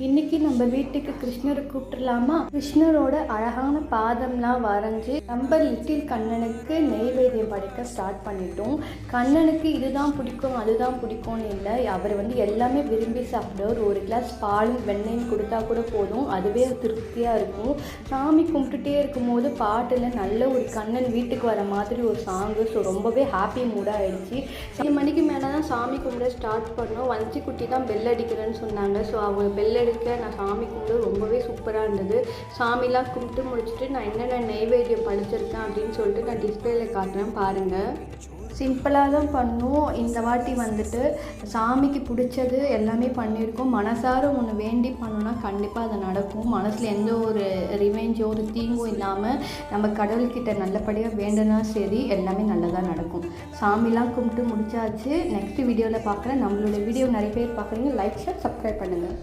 இன்னைக்கு நம்ம வீட்டுக்கு கிருஷ்ணரை கூப்பிட்டுலாமா? கிருஷ்ணரோட அழகான பாதம்லாம் வரைஞ்சி நம்ம லிட்டில் கண்ணனுக்கு நெய்வேத்தியம் படைக்க ஸ்டார்ட் பண்ணிட்டோம். கண்ணனுக்கு இதுதான் பிடிக்கும் அதுதான் பிடிக்கும்னு இல்லை, அவர் எல்லாமே விரும்பி சாப்பிடுவார். ஒரு கிளாஸ் பாலும் வெண்ணெயும் கொடுத்தா கூட போதும், அதுவே திருப்தியாக இருக்கும். சாமி கும்பிட்டுட்டே இருக்கும்போது பாட்டில் நல்ல ஒரு கண்ணன் வீட்டுக்கு வர மாதிரி ஒரு சாங்கு. ஸோ ரொம்பவே ஹாப்பி மூடாக ஆயிடுச்சு. 7 மணிக்கு மேலே தான் சாமி கும்பிட ஸ்டார்ட் பண்ணோம். வஞ்சி குட்டி தான் பெல் அடிக்கிறேன்னு சொன்னாங்க. ஸோ அவங்க பெல் அடிக்க நான் சாமி கும்பிட்டு ரொம்பவே சூப்பராக இருந்தது. சாமிலாம் கும்பிட்டு முடிச்சுட்டு நான் என்னென்ன நெய்வேத்தியம் படிச்சிருக்கேன் அப்படின்னு சொல்லிட்டு நான் டிஸ்பிளேல காட்டுறேன் பாருங்கள். சிம்பிளாக தான் பண்ணோம். இந்த வாட்டி சாமிக்கு பிடிச்சது எல்லாமே பண்ணியிருக்கோம். மனசார ஒன்று வேண்டி பண்ணோன்னா கண்டிப்பாக அது நடக்கும். மனசில் எந்த ஒரு ரிவெஞ்சோ ஒரு தீங்கும் இல்லாமல் நம்ம கடவுள்கிட்ட நல்லபடியாக வேண்டுனா சரி, எல்லாமே நல்லதாக நடக்கும். சாமிலாம் கும்பிட்டு முடிச்சாச்சு. நெக்ஸ்ட் வீடியோவில் பார்க்குறேன். நம்மளோட வீடியோ நிறைய பேர் பார்க்குறீங்க. லைக் ஷேர் சப்ஸ்கிரைப் பண்ணுங்கள்.